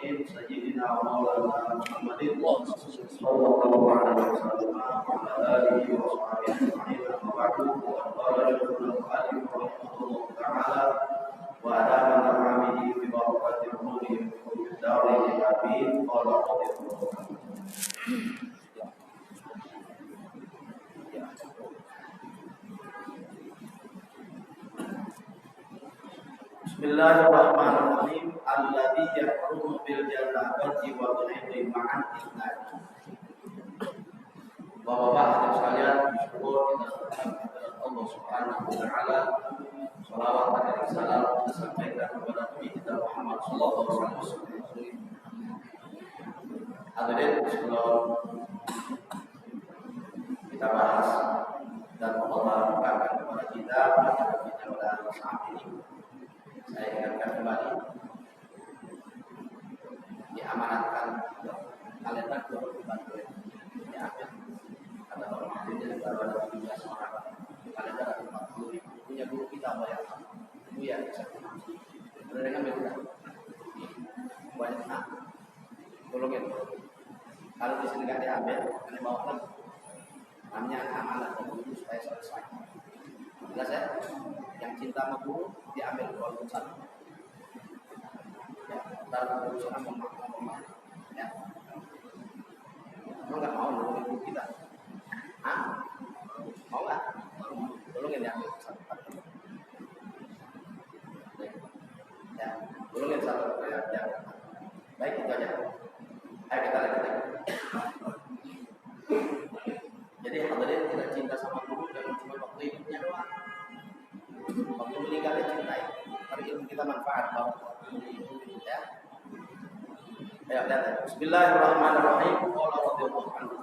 المرسلين سيدنا ومولانا محمد صلى الله عليه وسلم وعلى آله وصحبه أجمعين. أما بعد قال شيخنا المؤلف رحمه الله تعالى وأدامنا به ببركات علومهم في الدارين آمين. قال رضي الله عنه. Bismillahirrahmanirrahim. Alladzi yahrumu bil janabati wa ghaibi ma'an isnad. Bapak-bapak hadirin sekalian, bersyukur kita kepada Allah Subhanahu wa taala. Shalawat dan salam disampaikan kepada Nabi kita Muhammad sallallahu alaihi wasallam. Hadirin sebelum kita bahas dan Allah bukakan kepada kita pada saat ini, saya ingatkan kembali diamanatkan kalender 2024 diambil kata Pak Mahdi dari baru ada 17 orang kalender ada 40.000 punya guru kita bayar itu ya bisa benar dengan beda banyak tolongin kalau di sini nggak diambil kalian bawa lagi namanya amanat dari guru supaya selesai jelas ya. Yang cinta sama guru diambil walaupun satu. Ya, ntar guru sana ngomong ya. Kamu nggak mau nolongin guru kita? Hah? Mau nggak? Tolongin diambil satu. Ya, tolongin satu. Ya. Baik itu aja. Ayo kita lanjut. Jadi hadirin tidak cinta sama guru jangan cuma waktu hidupnya doang. Waktu meninggalnya cintai, tapi ilmu kita manfaat bahwa ya. Ayo lihat. Bismillahirrahmanirrahim. Qala radhiyallahu anhu.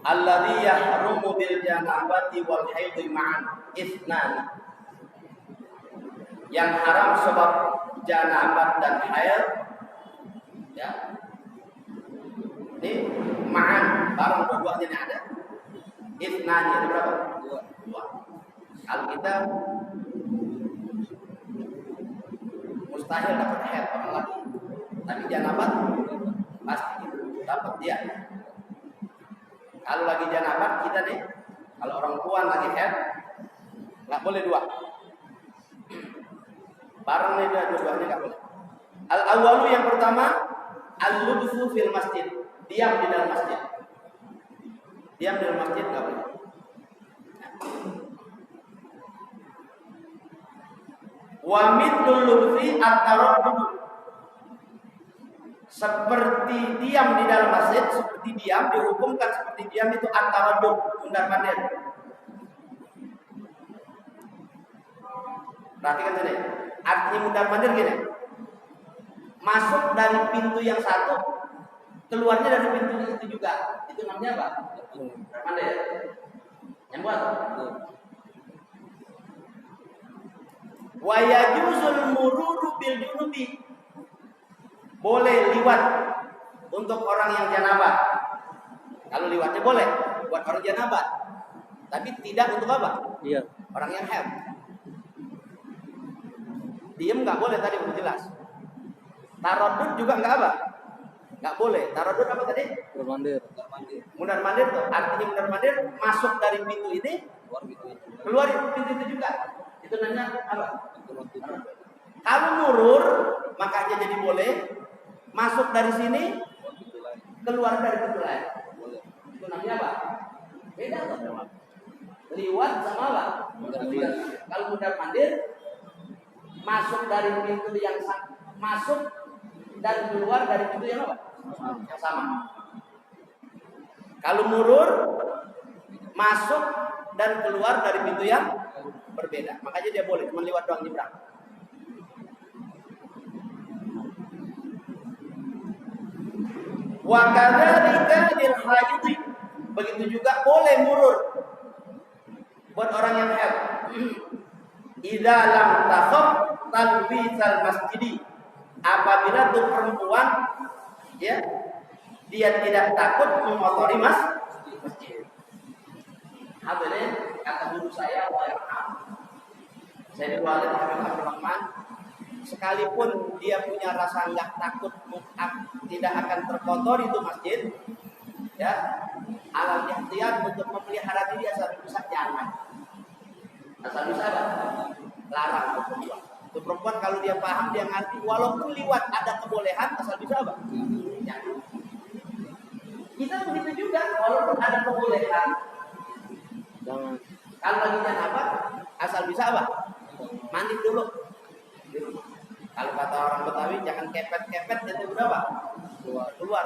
Alladzi yahrumu bil janabati wal haidhi ma'an itsnan. Yang haram sebab janabat dan haid ya. Ini ma'an barang dua-duanya ini ada. Itsnan ada berapa? Dua. Kalau kita mustahil dapat haid apalagi, tapi janabat pasti dapat dia. Kalau lagi janabat kita nih, kalau orang tua lagi haid nggak boleh dua. Barang nih dua-duanya nggak boleh. Al-awwalu yang pertama al-lubthu fil masjid, diam di dalam masjid. Diam di dalam masjid nggak boleh. Wa mithlul lubthi at-taraddud. Seperti diam di dalam masjid, seperti diam dihukumkan seperti diam itu at-taraddud, mundar-mandir. Perhatikan sini. Artinya mundar-mandir gini. Masuk dari pintu yang satu, keluarnya dari pintu itu juga. Itu namanya apa? Mundar-mandir. Yang buat? Wa yajuzul mururu bil junubi. Boleh liwat untuk orang yang janabah. Kalau liwatnya boleh buat orang janabah. Tapi tidak untuk apa? Iya. Orang yang haid. Diem nggak boleh tadi udah jelas. Taradud juga nggak apa? Nggak boleh. Taradud apa tadi? Mundar-mandir tuh. Artinya mundar-mandir masuk dari pintu ini, keluar pintu itu juga. Itu namanya apa? Kalau murur, makanya jadi boleh masuk dari sini, keluar dari pintu lain. Itu namanya apa? Beda tuh. Liwat sama apa? Kalau mundar-mandir masuk dari pintu yang masuk dan keluar dari pintu yang apa? Yang sama. Kalau murur masuk dan keluar dari pintu yang berbeda. Makanya dia boleh cuma lewat doang nyebrang. Wa kadzalika lil haidhi. Begitu juga boleh murur buat orang yang haid. Idza lam takhaf talbisal masjidi. Apabila tuh perempuan ya dia tidak takut mengotori masjid. Hadirin, kata guru saya, saya diwali Habib Abdul Rahman, sekalipun dia punya rasa nggak takut tidak akan terkotori itu masjid, ya, alal ihtiyat untuk memelihara diri asal bisa jangan. Asal bisa apa? Larang untuk perempuan. Untuk perempuan kalau dia paham, dia ngerti, walaupun liwat ada kebolehan, asal bisa apa? Jangan. Kita begitu juga, walaupun ada kebolehan, jangan. Kalau lagi apa? Asal bisa apa? Mandi dulu. Kalau kata orang Betawi, jangan kepet-kepet, itu berapa? Keluar.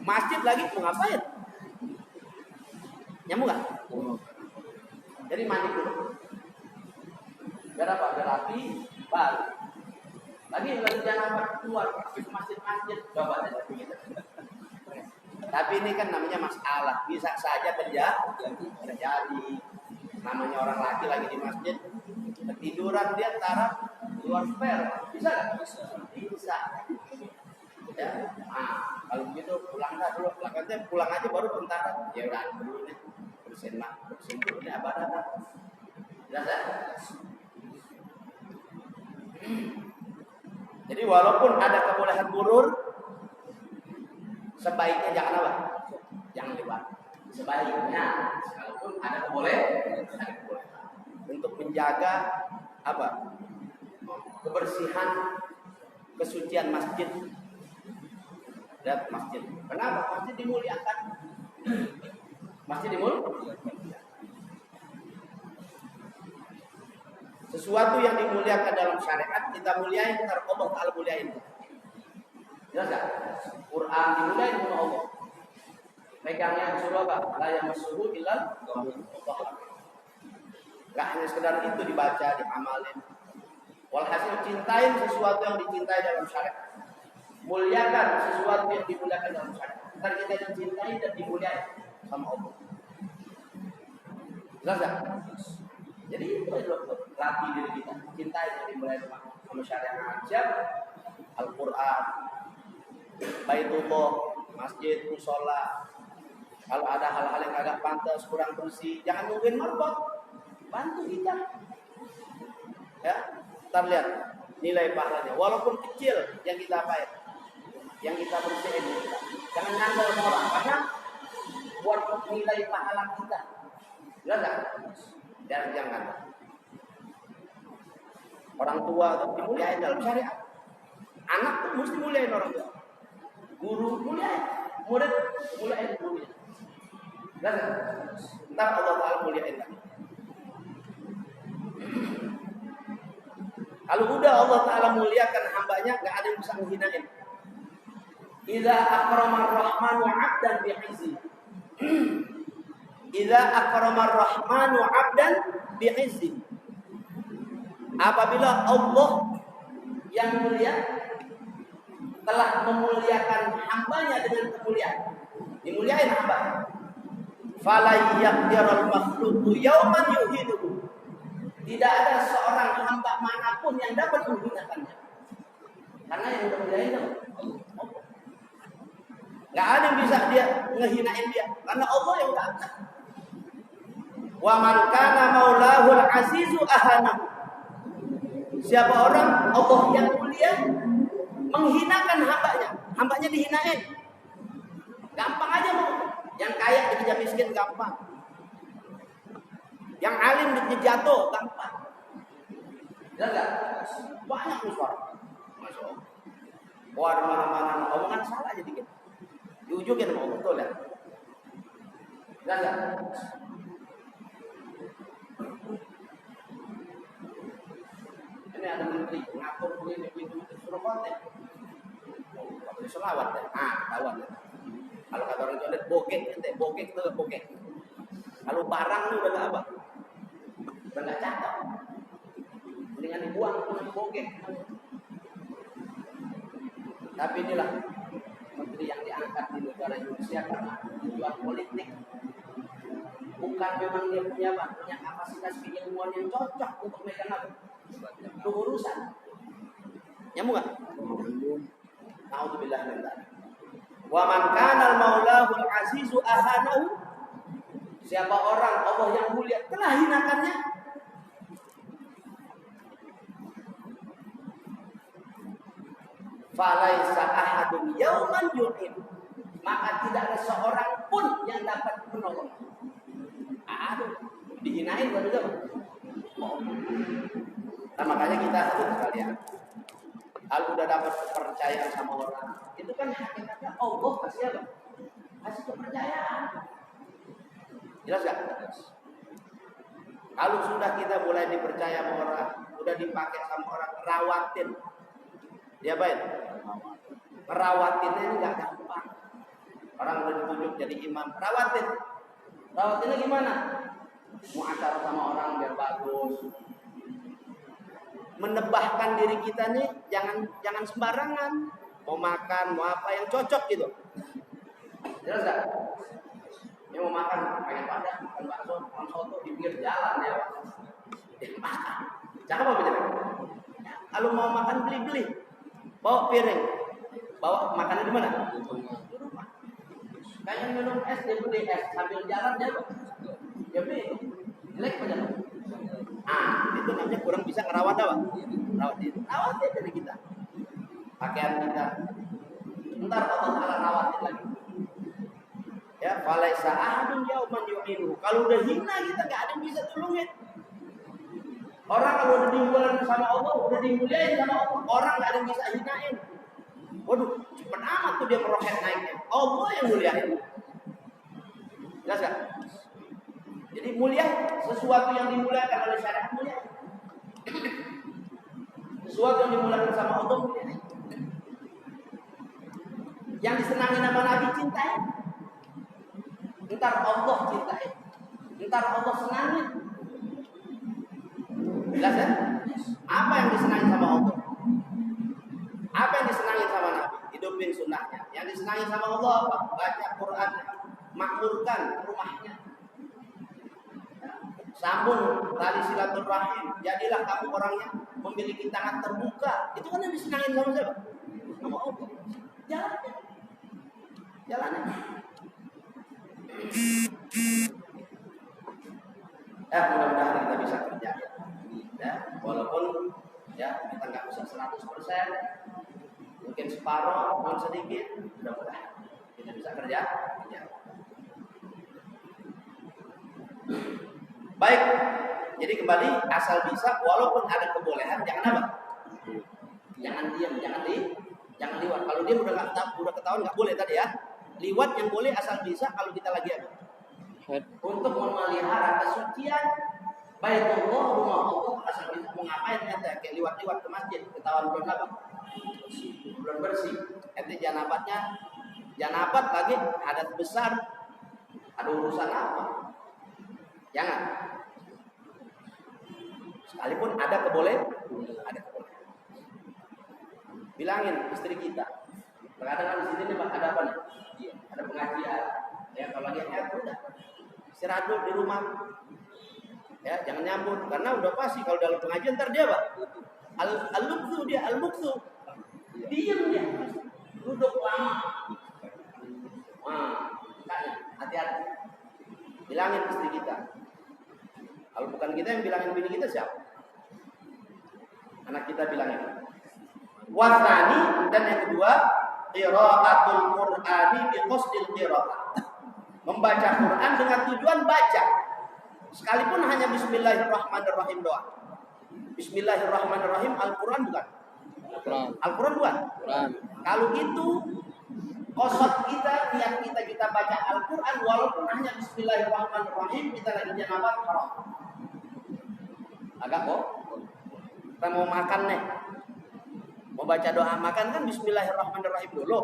Masjid lagi mau ngapain? Nyamuk nggak? Jadi mandi dulu. Biar apa? Biar rapi, baru. Lagi jangan apa keluar, habis masjid-masjid, coba deh begitu. Tapi ini kan namanya masalah, bisa saja terjadi. Namanya orang laki lagi di masjid, ketiduran dia taruh keluar spare, bisa nggak? Bisa. Ya, nah, kalau begitu pulang dulu, pulang aja baru bentar. Ya udah dulu nih, bersihin dulu nih abad-abad. Jelas ya? Jadi walaupun ada kebolehan burur, sebaiknya jangan apa? Jangan lewat. Sebaiknya, walaupun ada kebolehan, untuk menjaga apa? Kebersihan, kesucian masjid dan masjid. Kenapa? Masjid dimuliakan. Masjid dimuliakan. Sesuatu yang dimuliakan dalam syariat kita muliain, ntar Allah Ta'ala muliain. Jelas gak? Quran dimuliain sama Allah. Pegangnya suruh apa? La yamassuhu illal mutahharun. Gak hanya sekedar itu dibaca, diamalin. Walhasil cintain sesuatu yang dicintai dalam syariat. Muliakan sesuatu yang dimuliakan dalam syariat. Ntar kita dicintai dan dimuliain sama Allah. Jelas gak? Jadi itu latih diri kita, cintai dan dimulai sama syariat aja, Al-Quran, Baitullah, masjid, musola. Kalau ada hal-hal yang agak pantas, kurang bersih, jangan nungguin marbot, bantu kita. Ya, ntar lihat nilai pahalanya. Walaupun kecil yang kita apain, yang kita bersihin, jangan ngandal sama orang, karena buat nilai pahala kita. Jelas nggak? Jangan. Orang tua tuh dimuliain dalam syariat. Anak tuh mesti muliain orang tua. Guru muliain, murid muliain gurunya. Dan ntar Allah Ta'ala muliain lagi. Kalau udah Allah Ta'ala muliakan hambanya, gak ada yang bisa menghinain. Idza akramar rahmanu 'abdan bi'izzi. Idza akramar rahmanu 'abdan bi'izzi. Apabila Allah yang mulia telah memuliakan hambanya dengan kemuliaan, dimuliain hamba. Fala yaqdirul makhluqu yauman yuhiduhu. Tidak ada seorang hamba manapun yang dapat menghinakannya. Karena yang memuliain Allah. Gak ada yang bisa dia ngehinain dia, karena Allah yang udah angkat. Wa man kana maulahul azizu ahanahu. Siapa orang Allah yang mulia menghinakan hambanya, hambanya dihinain. Gampang aja mau. Yang kaya dikejar miskin gampang. Yang alim dikejar jatuh gampang. Enggak? Banyak musuh. Masya Allah. Wah, di mana-mana omongan salah aja dikit. Diujungin sama Allah, betul ya? Enggak? Ini ada menteri ngatur begini begitu suruh konten. Waktu selawat ya, kawan ya. Kalau kata orang Jawa bokek itu bokek. Kalau barang itu udah nggak apa, udah nggak cakep. Mendingan dibuang itu bokek. Tapi inilah menteri yang diangkat di negara Indonesia karena tujuan politik. Bukan memang dia punya kapasitas keilmuan yang cocok untuk megang apa? Itu urusan. Nyambung nggak? Nauzubillah min dzalik. Wa man kana al-maulahul azizu ahanahu. Siapa orang Allah yang mulia telah hinakannya. falaisa ahadun yauman yu'in, maka tidak ada seorang pun yang dapat menolong. Aduh, dihinain baru itu. Nah, makanya kita harus sekalian, kalau udah dapat kepercayaan sama orang, itu kan hakikatnya Allah kasih apa? Kasih kepercayaan. Jelas gak? Kalau sudah kita mulai dipercaya sama orang, udah dipakai sama orang, rawatin. Dia baik. Merawatinnya ini gak gampang. Orang udah ditunjuk jadi imam, rawatin. Rawatinnya gimana? Mau acara sama orang biar bagus. Menebahkan diri kita nih jangan sembarangan. Mau makan, mau apa yang cocok gitu. Jelas gak? Ini mau makan, pengen padang, makan bakso, makan soto di pinggir jalan ya. Makan. Cakep apa jelek? Kalau mau makan beli. Bawa piring. Bawa makannya di mana? Di rumah. Kayak minum es, dia beli es sambil jalan dia. Ya beli. Jelek apa jelek? Itu namanya kurang bisa ngerawat apa? Rawatin dari kita. Pakaian kita. Ntar Allah Ta'ala rawatin lagi. Ya, falaisa ahadun yauman yu'inu. Kalau udah hina kita gak ada yang bisa tolongin. Orang kalau udah dimuliain sama Allah, udah dimuliain sama Allah, orang gak ada yang bisa hinain. Waduh, cepet amat tuh dia meroket naiknya. Allah yang muliain. Jelas gak? Jadi mulia sesuatu yang dimuliakan oleh syariat mulia. Sesuatu yang dimuliakan sama Allah mulia. Yang disenangi nama Nabi cintai. Ntar Allah cintai. Ntar Allah senangin. Jelas ya? Apa yang disenangi sama Allah? Apa yang disenangi sama Nabi? Hidupin sunnahnya. Yang disenangi sama Allah apa? Baca Quran, makmurkan rumahnya, sambung tali silaturahim. Jadilah kamu orangnya memiliki tangan terbuka. Itu kan yang disenangi sama siapa? Sama Allah. Jalannya. Mudah-mudahan kita bisa kerja. Ya, walaupun ya kita nggak bisa 100%, mungkin separuh, mungkin sedikit, mudah-mudahan kita bisa kerja. Baik, jadi kembali asal bisa, walaupun ada kebolehan, jangan apa? Jangan diam, jangan liwat. Kalau dia udah ketahuan nggak boleh tadi ya. Liwat yang boleh asal bisa kalau kita lagi apa? Untuk memelihara kesucian Baitullah, rumah Allah, asal bisa mau ngapain ente kayak liwat-liwat ke masjid, ketahuan belum apa? Belum bersih. Ente janabat lagi hadas besar. Ada urusan apa? Jangan. Sekalipun ada kebolehan. Bilangin istri kita. Kadang-kadang di sini ada apa nih? Ada pengajian. Ya kalau lagi udah istirahat dulu di rumah. Ya, jangan nyambut karena udah pasti kalau dalam pengajian ntar dia apa? Al-luksu dia, al-muksu. Diam dia. Duduk lama. Hati-hati. Bilangin istri kita. Kalau bukan kita yang bilangin bini kita siapa? Anak kita bilangin. Wasani, dan yang kedua, qiraatul Qur'ani bi qasdil qiraah. Membaca Quran dengan tujuan baca. Sekalipun hanya bismillahirrahmanirrahim doang. Bismillahirrahmanirrahim Al-Quran bukan? Al-Quran bukan? Kalau itu qasad kita baca Al-Quran walaupun hanya bismillahirrahmanirrahim, kita lagi janabat haram. Agak kok? Kita mau makan nih, mau baca doa makan kan bismillahirrahmanirrahim dulu.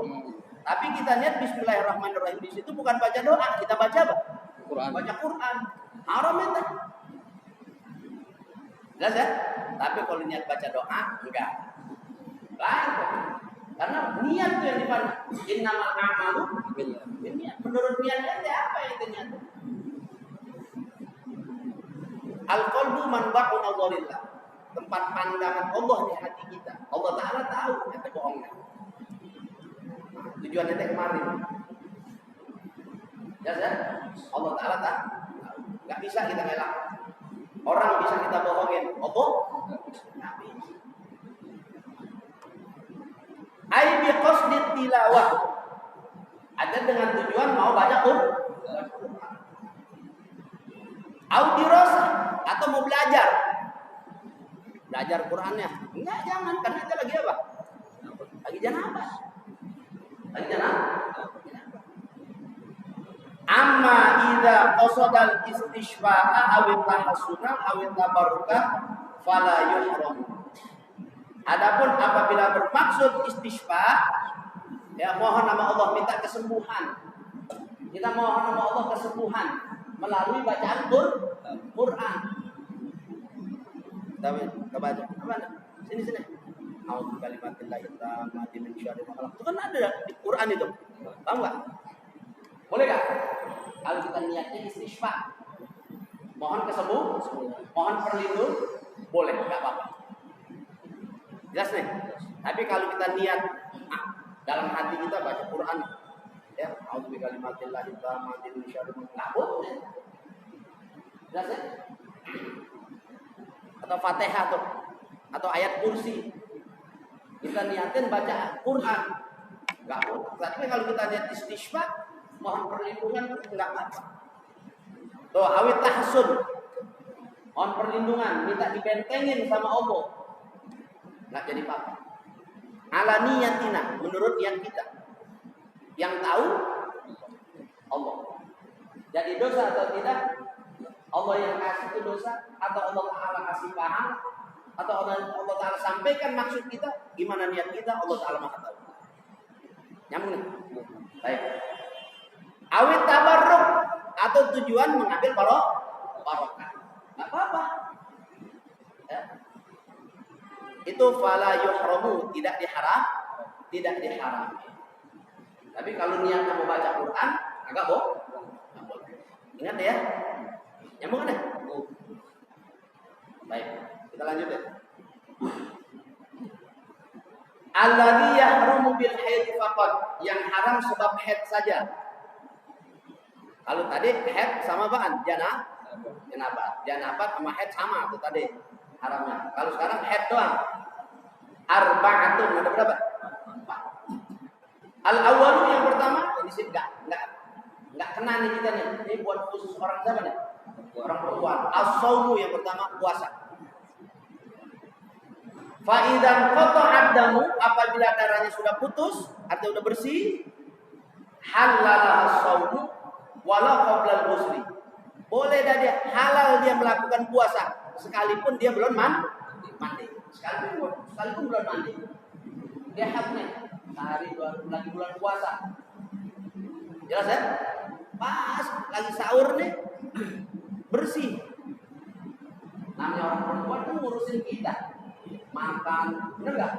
Tapi kita niat bismillahirrahmanirrahim di situ bukan baca doa, kita baca apa? Quran. Baca Quran. Haram itu. Jelas ya? Tapi kalau niat baca doa enggak. Lain. Karena niat itu yang dipandang. Innamal a'malu binniyat. Menurut niatnya apa yang niat? Al-qalbu manba'u nadharillah. Tempat pandangan Allah di hati kita. Allah Ta'ala tahu kata bohongnya. Tujuan itu kemarin. Ya, Allah Ta'ala tahu. Gak bisa kita ngelak. Orang bisa kita bohongin. Allah? Gak bisa. Ai bi qasdit tilawah. Ada dengan tujuan mau baca Quran. Au dirasah atau mau belajar. Belajar Qur'annya. Enggak, jangan, karena kita lagi apa? Lagi janabah. Lagi janabah. Amma idza qasadal istishfa'a aw tahassuna aw tabarruka fala yuhram. Adapun apabila bermaksud istishfa, ya mohon nama Allah minta kesembuhan. Kita mohon nama Allah kesembuhan melalui bacaan Quran. Kita baca. Mana? Sini. A'udzu kalimatillahi tammati min syarri ma khalaq. Itu kan ada di Quran itu. Paham enggak? Boleh enggak? Kalau kita niatnya istishfa, mohon kesembuhan, mohon perlindungan, boleh, enggak apa-apa. Jelas nih. Tapi kalau kita niat dalam hati kita baca Quran, ya, a'udzu bikalimatillahi tammati min syarri ma khalaq. Jelas ya? Atau Fatihah atau ayat kursi. Kita niatin baca Quran. Enggak boleh. Tapi kalau kita niat istishfa, mohon perlindungan enggak apa-apa. Tuh, awit tahsun. Mohon perlindungan, minta dibentengin sama Allah. Enggak jadi apa-apa. Ala niyatina, menurut yang kita. Yang tahu Allah. Jadi dosa atau tidak? Allah yang kasih itu dosa atau Allah Ta'ala kasih paham atau Allah Ta'ala sampaikan maksud kita, gimana niat kita, Allah Ta'ala Maha tahu. Nyambung nih? Baik. Awit tabarruk atau tujuan mengambil barokah. Enggak apa-apa. Ya. Itu fala yuhramu, tidak diharam. Tapi kalau niatnya mau baca Quran, agak boleh. Ingat ya. Nyambung kan ya? Baik, kita lanjut ya. Alladzi yahrumu bil haid faqat, yang haram sebab haid saja. Kalau tadi haid sama apaan? Janabah sama haid sama tuh tadi haramnya. Kalau sekarang haid doang. Arba'atun, ada berapa? 4. Al-awwalu yang pertama, ini sih enggak kena nih kita nih. Ini buat khusus orang siapa nih? Orang perempuan. As-saumu yang pertama, puasa. Fa idzan qata'ad damu, apabila darahnya sudah putus atau sudah bersih, halal as-saumu walau qabla al-ghusli. Boleh dia halal dia melakukan puasa sekalipun dia belum mandi. Sekalipun belum mandi. Dia haknya sehari lagi bulan puasa. Jelas ya? Pas lagi sahur nih bersih. Namanya orang perempuan tuh ngurusin kita. Makan, bener gak?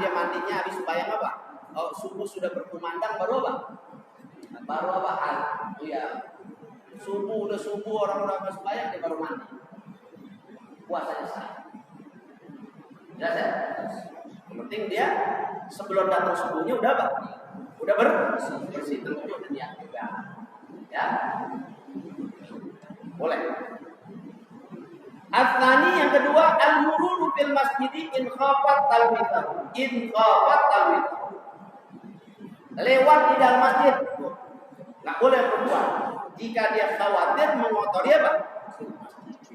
Dia mandinya habis sembahyang apa? Oh, subuh sudah berkumandang baru apa? Oh iya. Subuh orang-orang habis sembahyang dia baru mandi. Puasanya sah. Jelas ya? Yang penting dia sebelum datang subuhnya udah apa? Udah bersih. Tentunya udah niat juga. Ya. Boleh. Asani yang kedua, al-mururu fil masjid in khafat talwitah. Lewat di dalam masjid. Enggak boleh perempuan. Jika dia khawatir mengotori apa?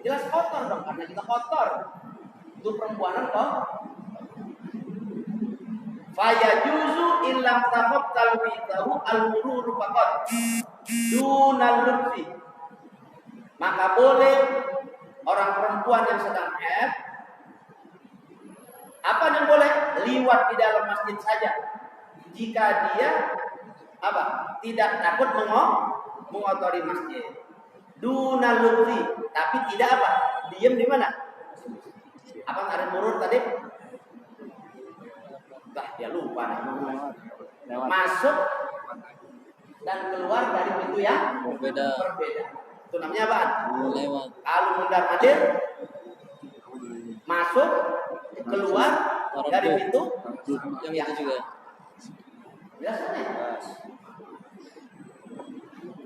Jelas kotor dong, karena kita kotor. Itu perempuanan kok. Fayajuzu illam tahab talwitahu al-mururu faqat dunal lutfi. Maka boleh orang perempuan yang sedang haid, apa yang boleh? Liwat di dalam masjid saja. Jika dia tidak takut mengotori masjid. Dunal lutfi, tapi tidak diam di mana? Apa ada murur tadi? Dia lupa. Masuk dan keluar dari pintu yang berbeda. Itu namanya apa? Lewat. Kalau mundar-mandir, masuk, keluar dari pintu yang itu juga. Biasanya.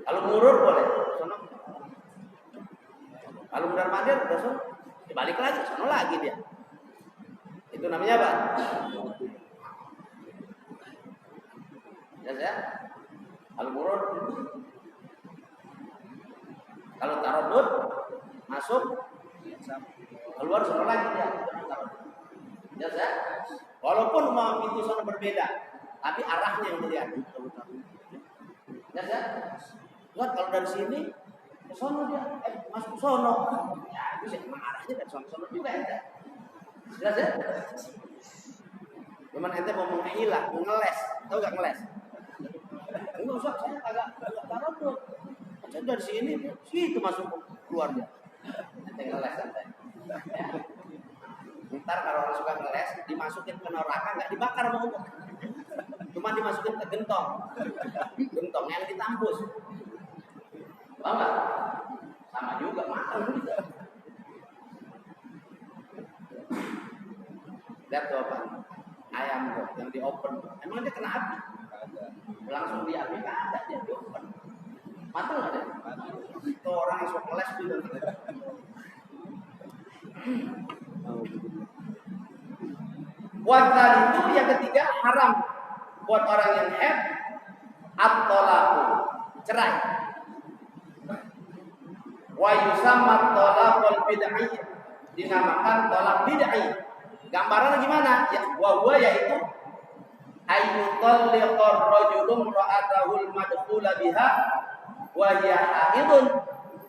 Kalau murur boleh, sono. Kalau mundar-mandir, udah sono, dibalik lagi, sono lagi dia. Itu namanya apa? Ya. Al-murad. Kalau taradud masuk keluar sono lagi dia. Ya. Walaupun mau pintu sono berbeda, tapi arahnya yang dilihat. Ya. Lihat kalau dari sini ke sono dia, masuk sono. Ya, itu sih arahnya dari sono juga ya. Jelas ya? Cuman ente mau menghilang, mau ngeles, tahu gak ngeles? Enggak usah, saya agak taruh tuh. Saya dari sini, situ masuk keluar dia. Ente ngeles ente. Ya. Ntar kalau orang suka ngeles, dimasukin ke neraka nggak dibakar sama Allah. Cuma dimasukin ke gentong yang ditampus. Paham nggak? Sama juga makan juga. Lihat tuh apa? Ayam tuh yang di open. Emang dia kena api? Langsung di api nggak ada, dia di open. Matang nggak deh? Itu orang yang suka ngeles juga. Wajah itu yang ketiga haram buat orang yang haid at-thalaqu, cerai. Wa yusamma at-thalaqul bid'i, dinamakan thalaq bid'i. Gambarannya gimana? Ya, wa huwa yaitu ayyutalliqar rajulun ra'atahul madkhula biha wa hiya haidun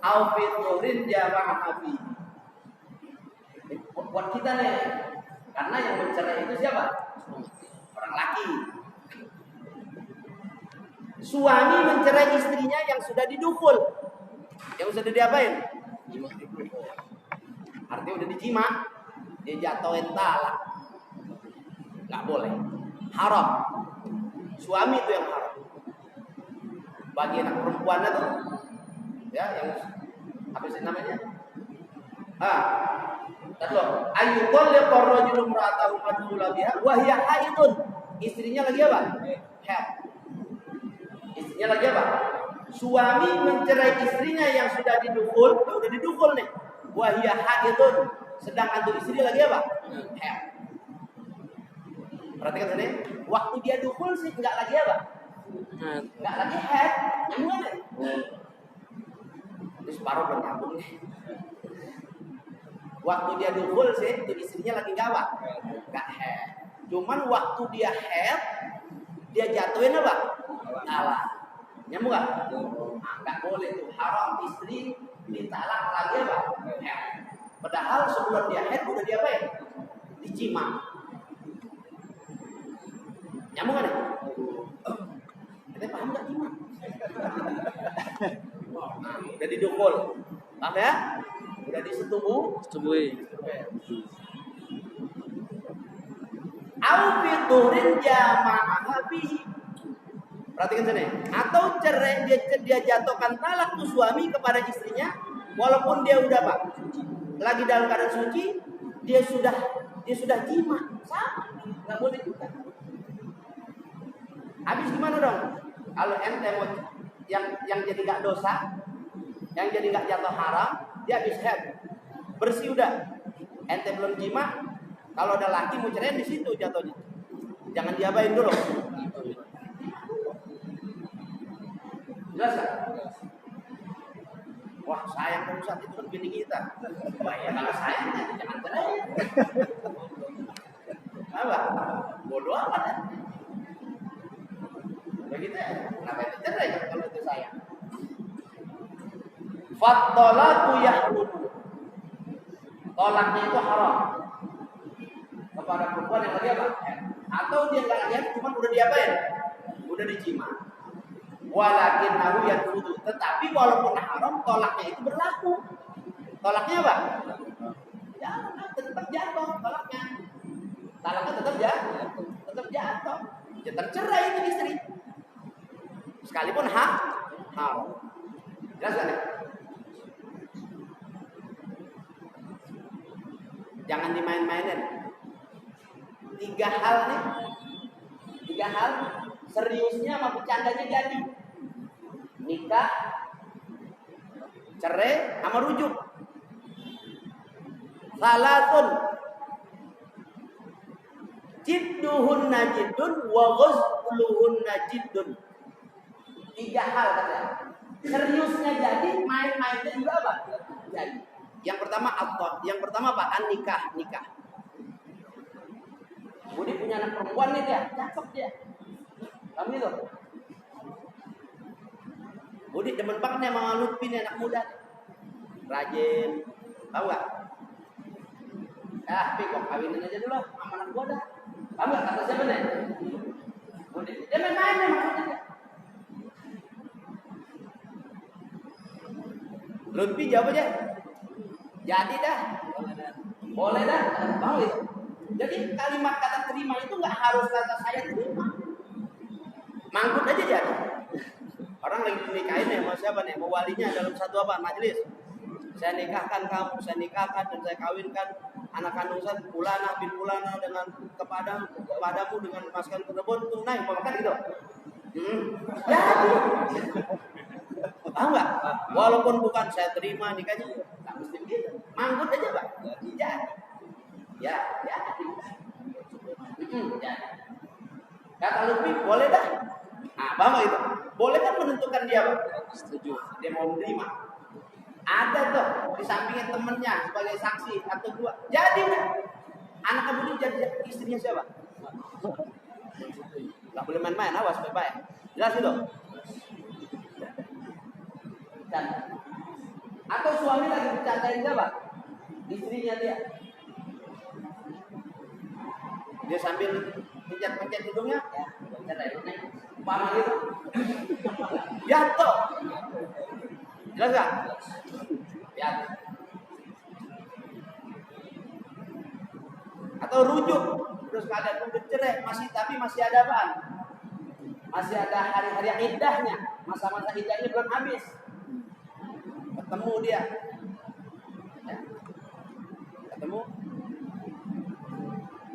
aw fi dhuhrin jama'a fi. Buat kita nih, karena yang mencerai itu siapa? Orang laki. Suami mencerai istrinya yang sudah didukul, yang sudah diapain? Artinya udah dijima, dia jatuhin talak. Nggak boleh, haram. Suami itu yang haram. Bagi anak perempuannya tuh, ya yang apa sih namanya? Tadlo, ayyutalliqar rajulu imra'atahu madkhula biha wa hiya haidun. Istrinya lagi apa? Haid. Istrinya lagi apa? Suami mencerai istrinya yang sudah didukul, udah didukul nih. Wa hiya haidun. Sedangkan tuh istri lagi apa? Haid. Perhatikan sini, waktu dia dukul sih enggak lagi apa? Enggak lagi haid. Nyambung kan? Ini separuh belum nyambung nih. Waktu dia dukul sih, itu istrinya lagi gawat, nggak haid. Cuman waktu dia haid, dia jatuhin apa? Talak. Nyambung nggak? Nah, nggak boleh tuh, haram istri ditalak lagi apa? Haid. Padahal sebelum dia haid udah diapain? Dicima. Nyambung nggak nih? Kita paham nggak cima? Udah didukul, paham ya? Udah disetubuhi. Au fiturin jama'ah bihi. Perhatikan sini. Atau cerai dia jatuhkan talak tuh suami kepada istrinya walaupun dia udah apa? Lagi dalam keadaan suci, dia sudah jima. Sama, enggak boleh juga. Habis gimana dong? Kalau ente mau yang jadi enggak dosa, yang jadi enggak jatuh haram, dia habis haid, bersih udah. Ente belum jima, kalau ada laki mau cerai di situ jatuhnya. Jangan diabain dulu. Jelas gak? Wah sayang kan Ustaz, itu kan bini kita. Wah ya kalau sayang jangan cerai. Apa? Bodoh amat ya. Begitu ya? Kenapa itu cerai kalau itu sayang? Fatolatu yahrumu. Tolaknya itu haram kepada perempuan yang lagi apa? Atau dia nggak lihat, cuma udah diapain? Udah dicima. Walakin nahu yanfudu. Tetapi walaupun haram, tolaknya itu berlaku. Tolaknya apa? Ya, tetap jatuh tolaknya. Talaknya tetap jatuh. Ya tercerai itu istri. Sekalipun haram. Jelas kan? Jangan dimain-mainin. 3 hal nih. 3 hal seriusnya sama bercandanya jadi. Nikah, cerai, sama rujuk. Salatun. Jidduhunna jiddun wa ghusluhunna jiddun. 3 hal katanya. Seriusnya jadi, main-mainnya juga apa? Jadi. Yang pertama apa? Yang pertama apa? Nikah. Budi punya anak perempuan nih dia, cakep dia. Kamu itu. Budi demen banget nih sama Lutfi nih, anak muda. Rajin. Tahu enggak? Tapi kok kawinin aja dulu sama anak gua dah. Tahu enggak kata siapa nih? Budi. Dia main-main nih maksudnya. Lutfi jawab aja. Jadi dah. Boleh dah. Mau itu. Jadi kalimat kata terima itu nggak harus kata saya terima. Mangkut aja jadi. Orang lagi dinikahin nih sama siapa nih? Mau walinya dalam satu apa? Majelis. Saya nikahkan kamu, saya nikahkan dan saya kawinkan anak kandung saya Fulana bin Fulana dengan kepadamu dengan maskan tersebut tunai, makan gitu. Jadi. Tahu nggak? Walaupun bukan saya terima nikahnya, nggak mesti gitu. Mangkut aja Pak. Jadi. Ya. Kata Lutfi boleh dah. Nah, Bapak itu boleh kan menentukan dia Pak? Setuju. Dia mau menerima. Ada tuh di sampingnya temennya sebagai saksi atau dua. Jadi nggak? Anak kamu jadi istrinya siapa? Nggak boleh main-main, awas baik-baik. Jelas itu. Dan atau suami lagi bercandain siapa? Istrinya dia. Dia sambil pencet hidungnya, ya, parah gitu. Jatuh. Jelas gak? Ya. Atau rujuk, terus keadaan udah cerai, masih ada apaan? Masih ada hari-hari iddahnya, masa-masa iddahnya belum habis. Ketemu dia, ya. Ketemu.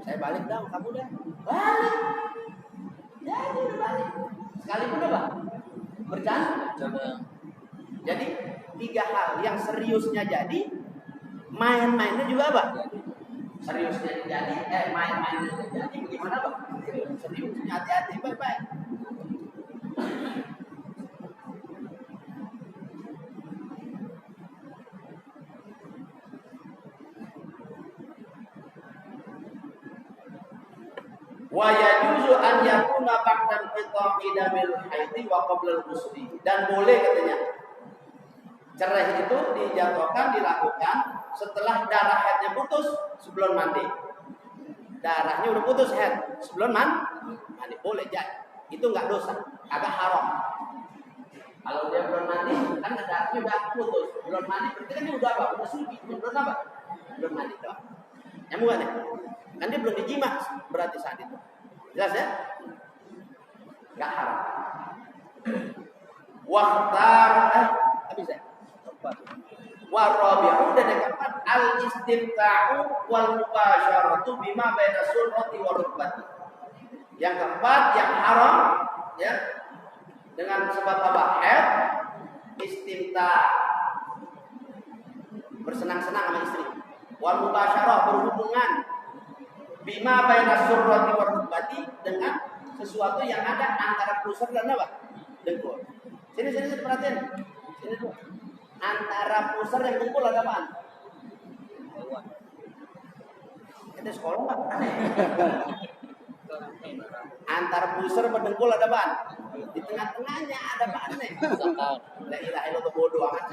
Saya balik dong, kamu dah balik. Jadi udah balik. Sekalipun apa? Bercanda. Jadi 3 hal yang seriusnya jadi, main-mainnya juga apa? Seriusnya jadi, main-mainnya jadi, bagaimana Pak? Seriusnya hati-hati, baik-baik. Wa yajuzu an yakuna ba'da qita'i damil haidhi wa qabla al-ghusli. Dan boleh katanya cerai itu dilakukan setelah darah haidnya putus sebelum mandi. Darahnya udah putus haid sebelum mandi boleh jadi. Itu enggak dosa, agak haram. Kalau dia belum mandi kan darahnya udah putus, belum mandi berarti kan dia udah apa? Udah suci, belum apa? Belum mandi doang. Nyambung kan? Kan dia belum dijima berarti saat itu. Jelas ya? Enggak haram. Waqtar habis ya? Warabi'u dan yang keempat al-istimta'u wal mubasyaratu bima baina surrati wa rukbati. Yang keempat yang haram ya dengan sebab apa? Haid, istimta' bersenang-senang sama istri. Wal mubasyarah berhubungan bima baina surrati wa rukbati dengan sesuatu yang ada antara pusar dan apa? Dengkul. Sini perhatiin. Sini tuh. Antara pusar dan dengkul ada apaan? Kita sekolah Pak. Antara pusar dan dengkul ada apaan? Di tengah-tengahnya ada apaan nih? La ilaha illallah bodoh amat.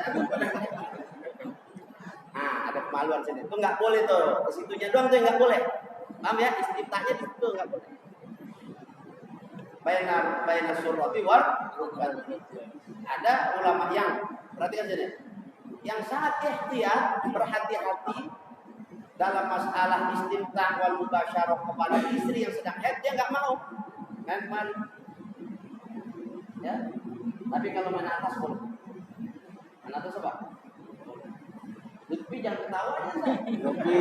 Nah, ada kemaluan sini. Itu enggak boleh tuh. Di situnya doang tuh enggak boleh. Paham ya? Istimta'nya di situ enggak boleh. Baina surrati war rukbati. Ada ulama yang perhatikan sini, yang sangat ihtiyat, berhati-hati dalam masalah istimta' wal mubasyarah kepada istri yang sedang haid, dia enggak mau main kemari. Ya. Tapi kalau main atas boleh. Main atas apa? Lutfi jangan ketawa aja saya. Lutfi.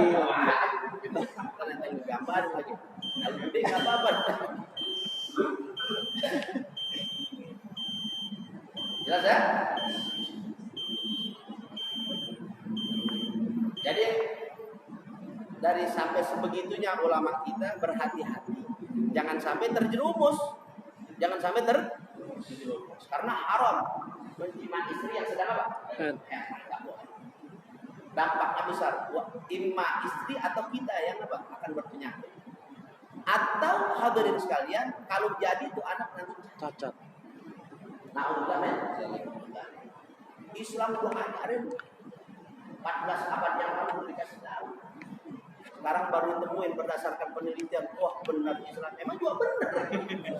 Karena tengok gambar lagi. Lutfi enggak apa-apa. Jelas ya? Jadi dari sampai sebegitunya ulama kita berhati-hati. Jangan sampai terjerumus. Jangan sampai terjerumus. Karena haram menjimat istri yang sedang apa? Dampaknya besar. Imma istri atau kita yang apa? Akan berpenyakit. Atau hadirin sekalian, kalau jadi itu anak nanti cacat. Na'udzubillah men. Islam udah ajarin 14 abad yang lalu dikasih tahu. Sekarang baru ditemuin berdasarkan penelitian. Wah benar Islam. Emang juga benar.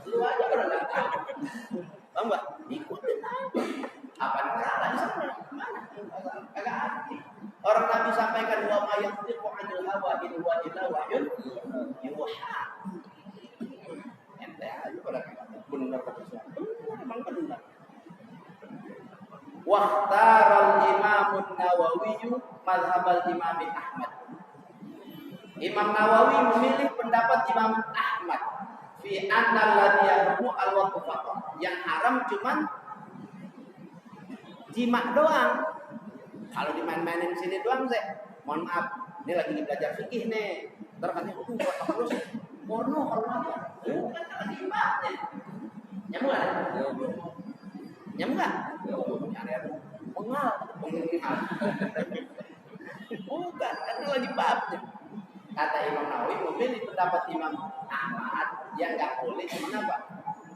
Lu aja orang nggak tahu. Paham nggak? Ikutin aja. Apa yang salah di sana? Mana? Agak arti. Orang Nabi sampaikan wa ma yantiqu 'anil hawa in huwa illa wahyun yuha. Ente aja pada benar kata Islam. Memang benar. Wahtaral Imamun Nawawi mazhabal Imam Ahmad. Imam Nawawi memilih pendapat Imam Ahmad fi anna alladhi yahrumu al-waqfu faqat. Yang haram cuman jima doang. Kalau dimain-mainin sini doang sih. Mohon maaf, ini lagi belajar fikih nih. Terus katanya terus porno kalau aja. Bukan lagi ibadahnya. Nyambung enggak? Nyambung enggak? Pengal. Bukan, karena lagi babnya. Kata Imam Nawawi memilih pendapat Imam Ahmad yang nggak boleh cuma apa?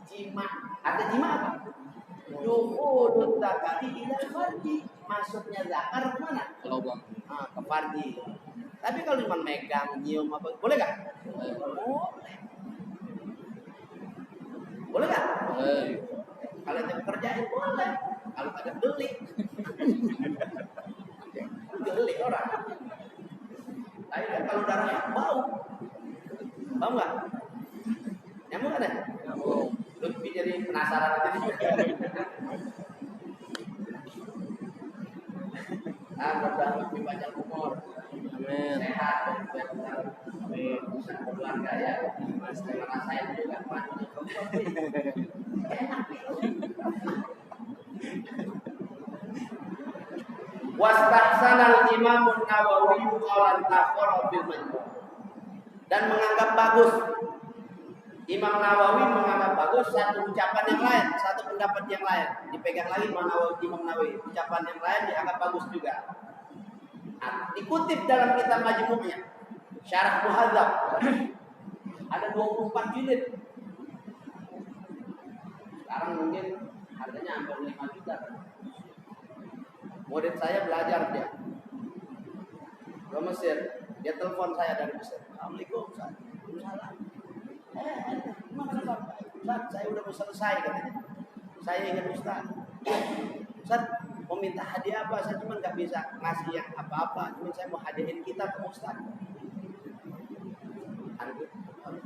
Jima. Ada jima apa? Dukhulul zakari ila farji. Masuknya zakar kemana? Ke lubang. Ke farji. Tapi kalau cuma megang, nyium apa, boleh nggak? Boleh. Boleh nggak? Boleh. Kalau itu kerjain boleh. Kalau ada delik. Delik orang. Tapi kan kalau darahnya bau. Bau nggak? Nyambung kan ya? Nyambung. Lebih jadi penasaran aja. Mudah lebih banyak umur. Amin. Sehat dan amin. Bisa keluarga ya. Karena saya juga mati. Wastahsanal Imam Nawawi qaulan akhara fil majmu'. Dan menganggap bagus. Imam Nawawi menganggap bagus satu ucapan yang lain, satu pendapat yang lain. Dipegang lagi Imam Nawawi, ucapan yang lain dianggap bagus juga. Dikutip dalam kitab Majmu'-nya, Syarah Muhadzab. Ada 24 jilid. Sekarang mungkin harganya hampir 5 juta. Murid saya belajar dia ke Mesir. Dia telepon saya dari Mesir. Assalamualaikum, Ustaz. Waalaikumsalam. Ustaz, saya udah mau selesai katanya. Saya ingin Ustaz. Ustaz, mau minta hadiah apa? Saya cuma nggak bisa ngasih yang apa-apa. Cuma saya mau hadiahin kitab ke Ustaz.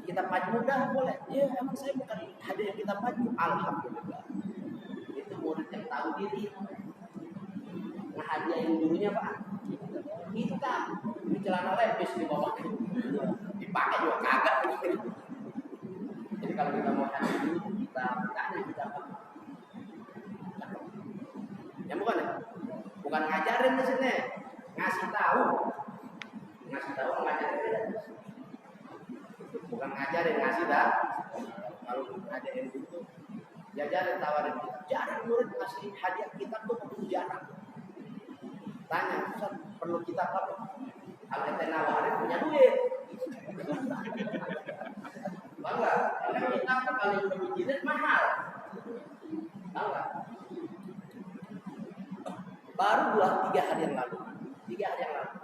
Kitab Majmu' dah boleh. Ya, emang saya bukan hadiah kitab Majmu'. Alhamdulillah. Itu murid yang tahu diri. Hadiahin gurunya Pak. Kita di celana lepis di bawah dipakai juga kagak. Jadi kalau kita mau hadiah dulu kita tanya kita apa? Ya bukan ya? Bukan ngajarin di sini, ngasih tahu. Ngasih tahu ngajarin beda. Bukan ngajarin, ngasih dah. Kalau ngajarin itu jajarin tawarin kita. Jarang murid ngasih hadiah kitab tuh begitu jarang. Tanya, Ustaz, perlu kitab apa? Kalau ente nawarin punya duit. Bangga, karena kitab tuh paling berjilid mahal. Bangga. Baru 2-3 hari yang lalu. 3 hari yang lalu.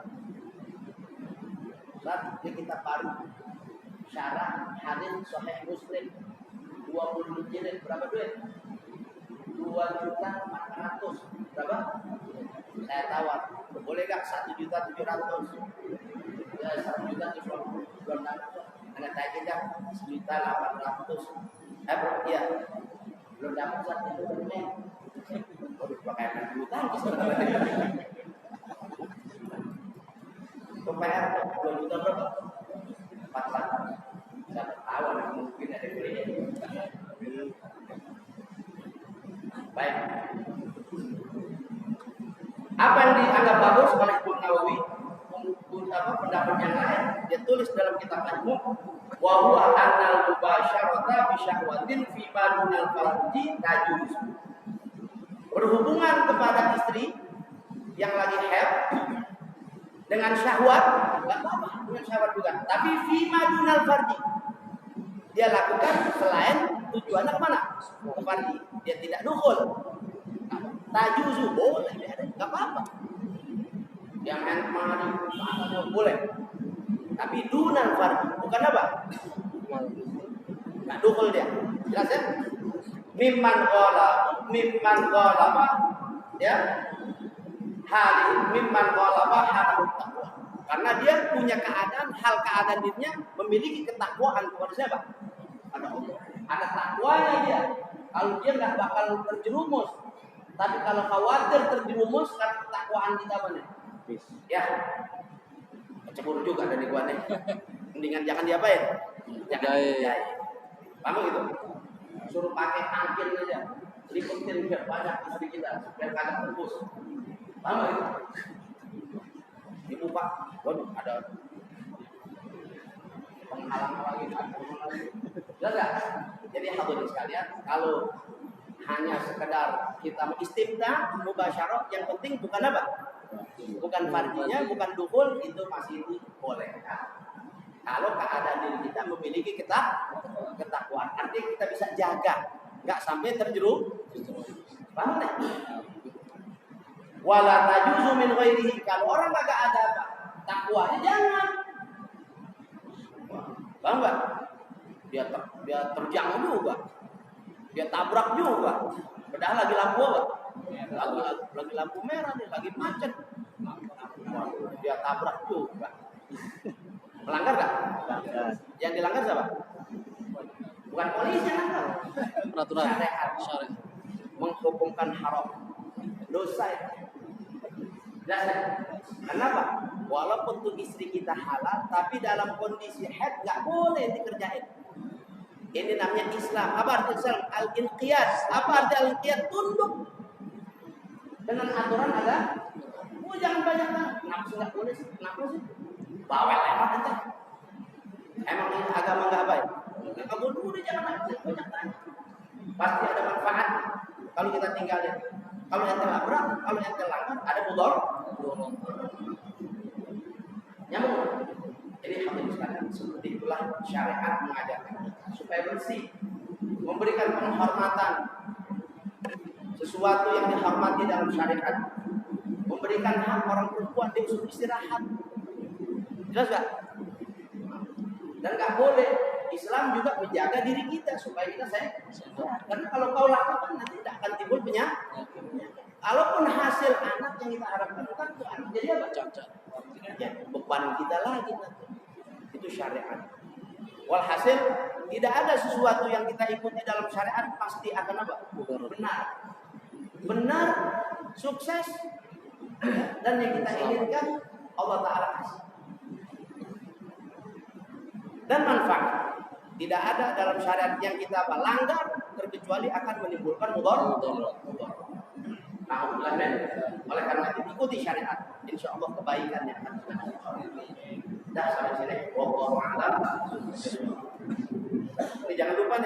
Ustaz, ini kitab baru. Syarah Hadits Sahih Muslim 20 jilid, berapa duit? 2.400.000. Berapa? Saya tawar, boleh gak 1.700.000? Ya 1.700.000 belum dapat. Anda tanya aja 1.800.000. Iya, belum dapat 1.000.000. Waduh, pakai 6 juta sebenarnya. PR 2 juta berapa? 400. Saya tahu mungkin ada yang beli. Baik. Apa yang dianggap bagus oleh Imam Nawawi? Pendapat yang lain dia tulis dalam kitab Majmu' wa huwa annal mubasyarata bi syahwatin fi madunal farji tajuz. Berhubungan kepada istri yang lagi haid dengan syahwat, enggak apa-apa, dengan syahwat juga. Tapi fi madunal farji, dia lakukan selain tujuannya kemana? Ke farji. Dia tidak dukhul. Tajuzu boleh, enggak apa-apa. Yang main kemana boleh. Tapi dunal farji, bukan apa? Enggak dukhul dia. Jelas ya? Mimman ghalaba ya. Mimman ghalaba halut taqwa. Karena dia punya keadaan dirinya memiliki ketakwaan kepada siapa? Ada Allah. Ada takwanya dia. Kalau dia enggak bakal terjerumus. Tapi kalau khawatir terjerumus karena ketakwaan kita mana? Ya. Cemburu juga dari gua nih. Mendingan jangan diapain? Jangan jahit. Paham gitu? Suruh pakai tangkil aja. Liputin biar banyak istri kita, biar kagak tembus. Paham gitu? Ibu Pak, waduh ada penghalang lagi. Jelas gak? Jadi hadirin sekalian, kalau hanya sekedar kita istimta, mubasyarah, yang penting bukan apa? Bukan farjinya, bukan dukhul, itu masih dibolehkan. Kalau keadaan diri kita memiliki ketakwaan, artinya kita bisa jaga, nggak sampai terjerumus. Paham nggak? Wala tajuzu min ghairihi. Kalau orang kagak ada apa? Takwanya jangan. Paham nggak? Dia terjang juga, dia tabrak juga. Padahal lagi lampu apa? Lagi lampu merah nih, lagi macet. Dia tabrak juga. Melanggar gak? Yang dilanggar siapa? Bukan polisi yang langgar. Peraturan syariat. Menghukumkan haram. Dosa itu. Kenapa? Walaupun tuh istri kita halal, tapi dalam kondisi haid gak boleh dikerjain. Ini namanya Islam. Apa arti Islam? Al-inqiyad. Apa arti al-inqiyad? Tunduk dengan aturan agama. Jangan banyak banget. Kenapa sih gak boleh sih? Kenapa sih? Bawel emang ente. Emang ini agama enggak baik. Enggak boleh jangan banyak tanya. Pasti ada manfaat kalau kita tinggalin. Kalau ente labrak, kalau ente langgar ada mudor. Nyambung. Jadi hadirin sekalian, seperti itulah syariat mengajarkan supaya bersih, memberikan penghormatan sesuatu yang dihormati dalam syariat, memberikan hak orang perempuan dia untuk istirahat. Jelas gak? Dan gak boleh. Islam juga menjaga diri kita supaya kita sehat. Karena kalau kau lakukan nanti tidak akan timbul penyakit. Kalaupun hasil anak yang kita harapkan kan itu anak jadi apa? Cacat. Ya, beban kita lagi nanti. Itu syariat. Walhasil tidak ada sesuatu yang kita ikuti dalam syariat pasti akan apa? Benar. Benar, sukses, dan yang kita inginkan Allah Ta'ala kasih. Dan manfaat. Tidak ada dalam syariat yang kita langgar terkecuali akan menimbulkan mudarat. Nah, oleh karena itu ikuti syariat, insya Allah kebaikannya akan dah sampai sini. Wallahu a'lam. Jangan lupa nih.